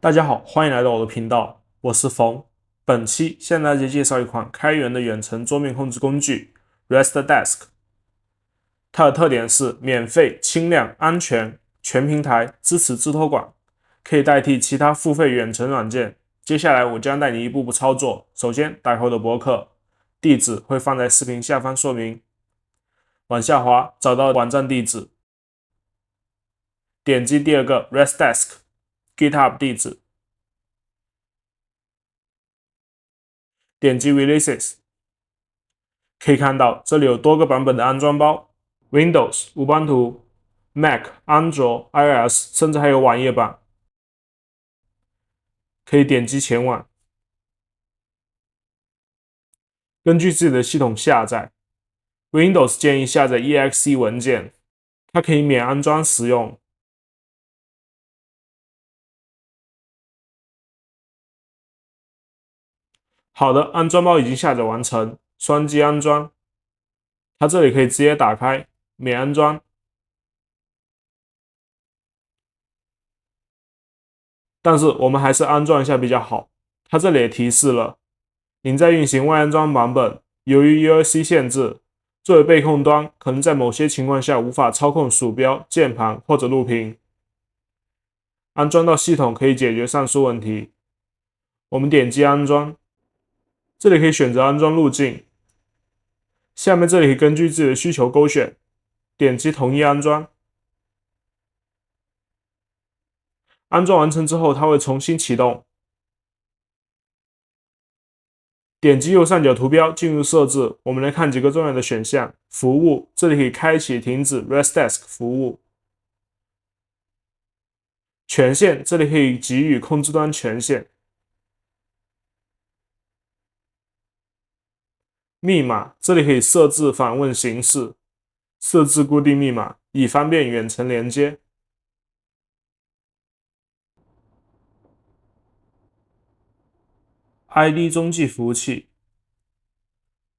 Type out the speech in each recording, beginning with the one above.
大家好，欢迎来到我的频道，我是冯。本期向大家介绍一款开源的远程桌面控制工具 RestDesk。它的特点是免费、轻量、安全、全平台，支持支托管，可以代替其他付费远程软件。接下来我将带你一步步操作。首先，打开我的博客，地址会放在视频下方说明。往下滑，找到网站地址，点击第二个 RestDesk GitHub 地址。点击 Releases， 可以看到这里有多个版本的安装包 ，Windows、乌班图、Mac、安卓、iOS， 甚至还有网页版。可以点击前往，根据自己的系统下载。Windows 建议下载 exe 文件，它可以免安装使用。好的，安装包已经下载完成，双击安装，它这里可以直接打开，免安装。但是我们还是安装一下比较好。它这里也提示了，您在运行外安装版本，由于 ULC 限制，作为被控端，可能在某些情况下无法操控鼠标、键盘或者录屏。安装到系统可以解决上述问题。我们点击安装，这里可以选择安装路径。下面这里可以根据自己的需求勾选，点击同意安装。安装完成之后，它会重新启动。点击右上角图标进入设置，我们来看几个重要的选项。服务，这里可以开启、停止 RestDesk 服务。权限，这里可以给予控制端权限。密码，这里可以设置访问形式，设置固定密码，以方便远程连接。ID 中继服务器，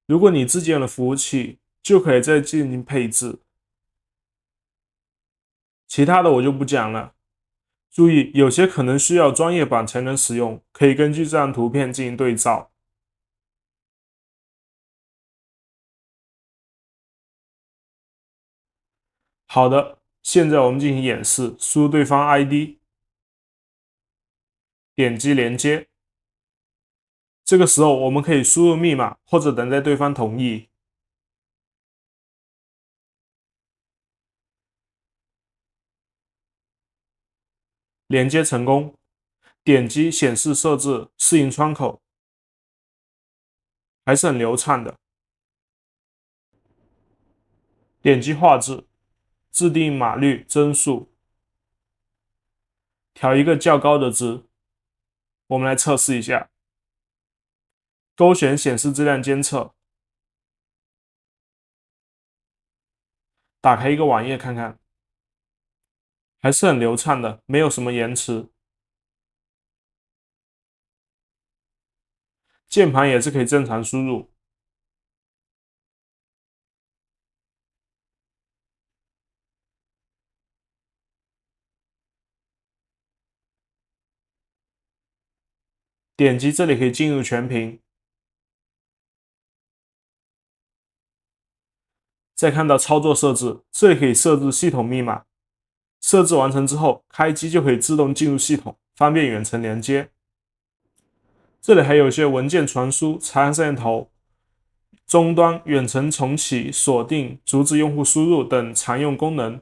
如果你自建了服务器，就可以再进行配置。其他的我就不讲了。注意，有些可能需要专业版才能使用，可以根据这张图片进行对照。好的，现在我们进行演示，输入对方 ID， 点击连接。这个时候我们可以输入密码，或者等待对方同意。连接成功，点击显示设置适应窗口，还是很流畅的。点击画质，制定码率帧数，调一个较高的值。我们来测试一下，勾选显示质量监测，打开一个网页看看，还是很流畅的，没有什么延迟。键盘也是可以正常输入。点击这里可以进入全屏，再看到操作设置，这里可以设置系统密码。设置完成之后，开机就可以自动进入系统，方便远程连接。这里还有一些文件传输、查看摄像头、终端远程重启、锁定、阻止用户输入等常用功能。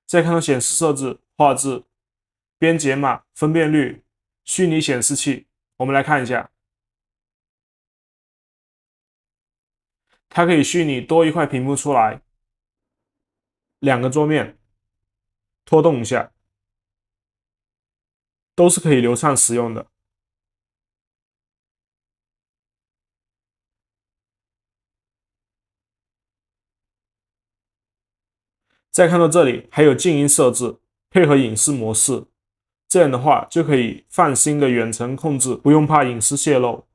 再看到显示设置、画质、编解码、分辨率、虚拟显示器，我们来看一下，它可以虚拟多一块屏幕出来，两个桌面，拖动一下，都是可以流畅使用的。再看到这里还有静音设置，配合隐私模式，这样的话就可以放心的远程控制，不用怕隐私泄露。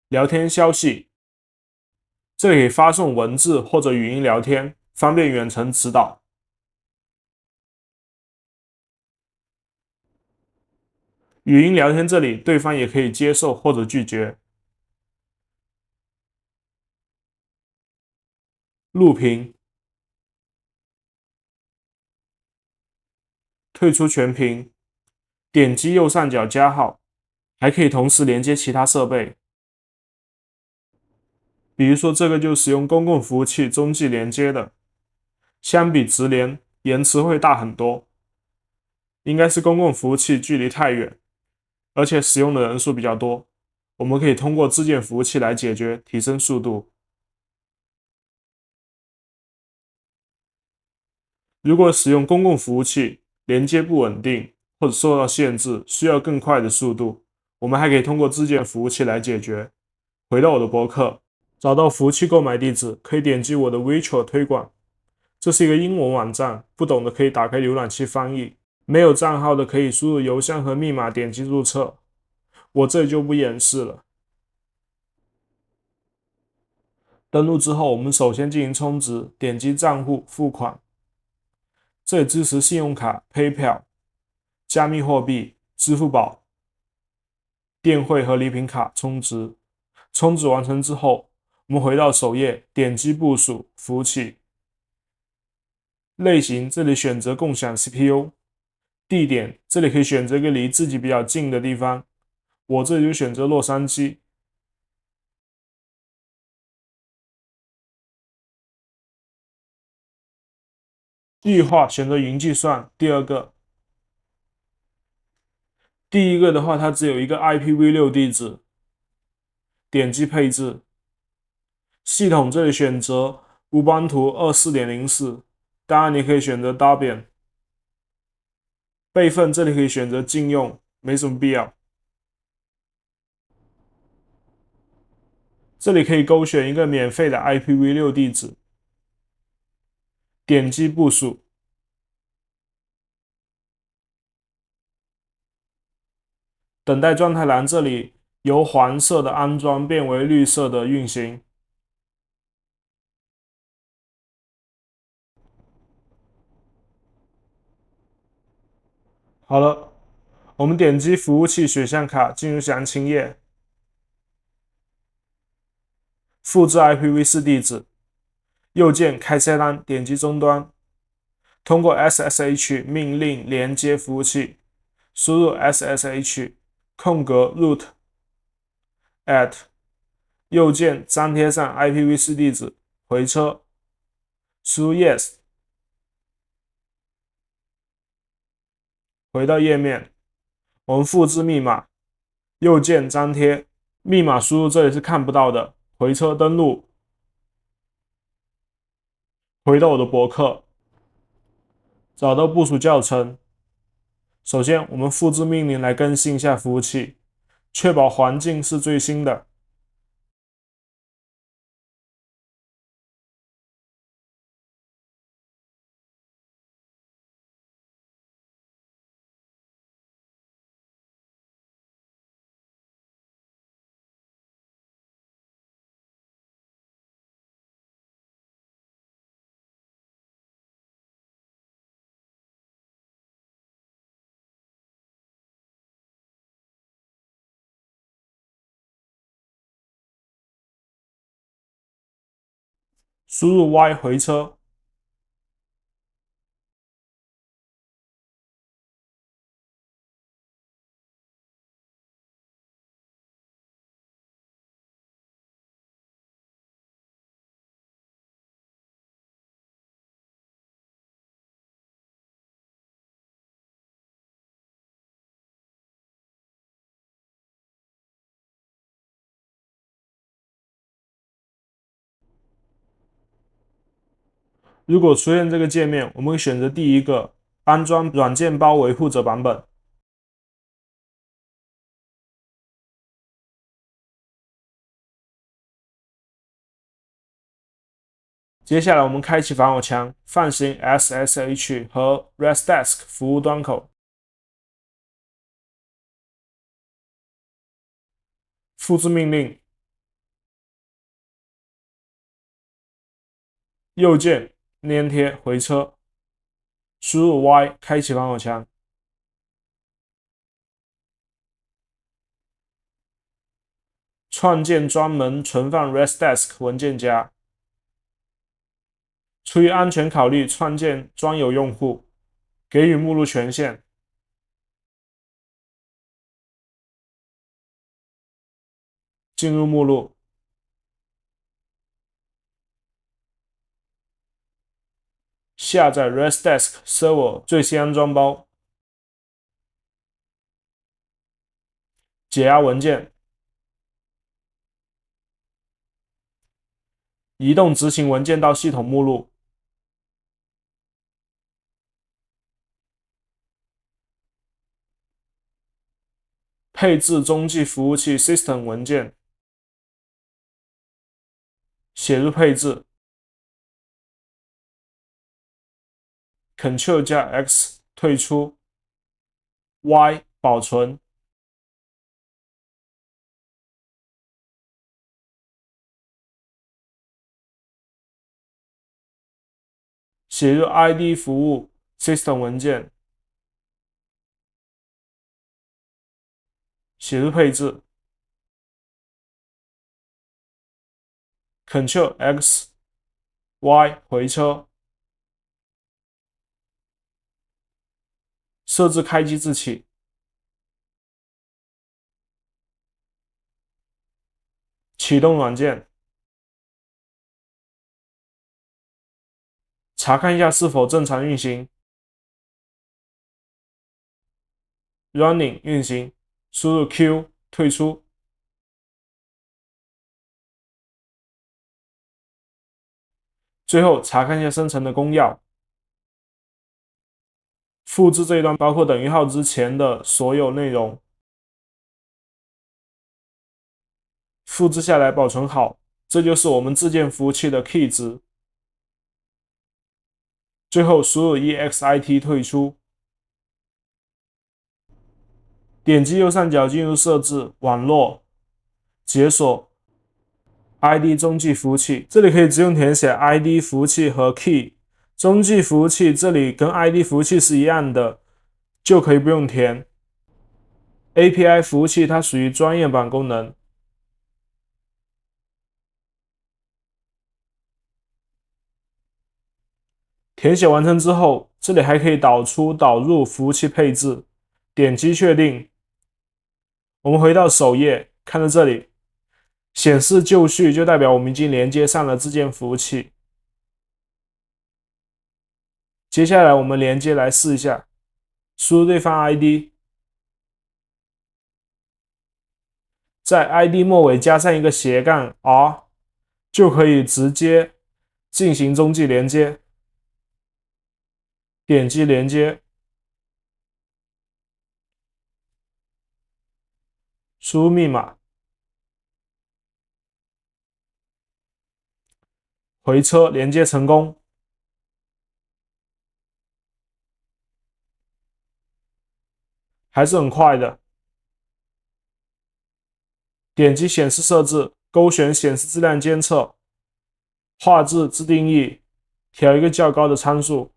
聊天消息，这里可以发送文字或者语音聊天，方便远程指导。语音聊天这里，对方也可以接受或者拒绝。录屏，退出全屏，点击右上角加号，还可以同时连接其他设备。比如说这个就使用公共服务器中继连接的，相比直连，延迟会大很多。应该是公共服务器距离太远，而且使用的人数比较多，我们可以通过自建服务器来解决，提升速度。如果使用公共服务器，连接不稳定或者受到限制，需要更快的速度，我们还可以通过自建服务器来解决。回到我的博客，找到服务器购买地址，可以点击我的 Virtual 推广。这是一个英文网站，不懂的可以打开浏览器翻译。没有账号的可以输入邮箱和密码点击注册。我这里就不演示了。登录之后，我们首先进行充值，点击账户付款。这里支持信用卡、PayPal、加密货币、支付宝、电汇和礼品卡充值。充值完成之后，我们回到首页，点击部署服务器。类型这里选择共享 CPU。地点这里可以选择一个离自己比较近的地方，我这里就选择洛杉矶。异化选择云计算，第二个。第一个的话，它只有一个 IPv6 地址，点击配置。系统这里选择 Ubuntu 24.04，当然你可以选择 Debian。备份这里可以选择禁用，没什么必要。这里可以勾选一个免费的 IPv6 地址，点击部署。等待状态栏这里由黄色的安装变为绿色的运行。好了，我们点击服务器选项卡进入详情页，复制 IPv4 地址，右键开菜单，点击终端，通过 SSH 命令连接服务器，输入 SSH 空格 root at 右键粘贴上 IPv4 地址，回车，输入 yes， 回到页面，我们复制密码，右键粘贴，密码输入这里是看不到的，回车登录，回到我的博客，找到部署教程。首先，我们复制命令来更新一下服务器，确保环境是最新的。输入 Y 回车，如果出现这个界面，我们会选择第一个，安装软件包维护者版本。接下来我们开启防火墙，放行 SSH 和 RESTDESK 服务端口，复制命令，右键粘贴回车，输入 Y 开启防火墙。创建专门存放 ResDesk 文件夹。出于安全考虑，创建专有用户，给予目录权限。进入目录，下载 ResDesk Server 最新安装包，解压文件，移动执行文件到系统目录。配置中继服务器 System 文件，写入配置 ，Ctrl 加 X 退出 ，Y 保存，写入 ID 服务 System 文件，写入配置 ，Ctrl X Y 回车，设置开机日期，启动软件，查看一下是否正常运行 ，Running 运行，输入 Q 退出。最后查看一下生成的公钥，复制这一段包括等于号之前的所有内容，复制下来保存好，这就是我们自建服务器的 key 值。最后输入 EXIT 退出，点击右上角进入设置网络，解锁 ID 中继服务器，这里可以直接填写 ID 服务器和 key。中继服务器这里跟 ID 服务器是一样的，就可以不用填。API 服务器它属于专业版功能。填写完成之后，这里还可以导出导入服务器配置，点击确定。我们回到首页，看到这里显示就绪，就代表我们已经连接上了自建服务器。接下来我们连接来试一下，输入对方 ID， 在 ID 末尾加上一个斜杠 R， 就可以直接进行中继连接。点击连接，输入密码，回车连接成功。还是很快的。点击显示设置，勾选显示质量监测，画质自定义，调一个较高的参数。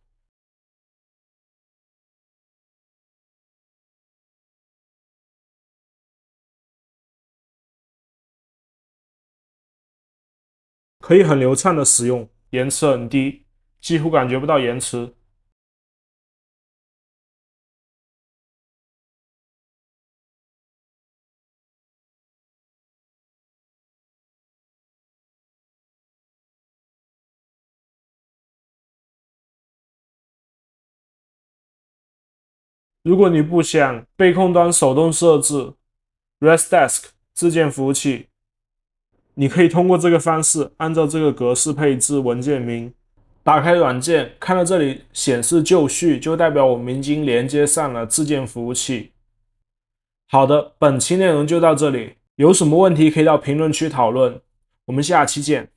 可以很流畅的使用，延迟很低，几乎感觉不到延迟。如果你不想被控端手动设置 ResDesk 自建服务器，你可以通过这个方式，按照这个格式配置文件名。打开软件，看到这里显示就绪，就代表我们已经连接上了自建服务器。好的，本期内容就到这里，有什么问题可以到评论区讨论，我们下期见。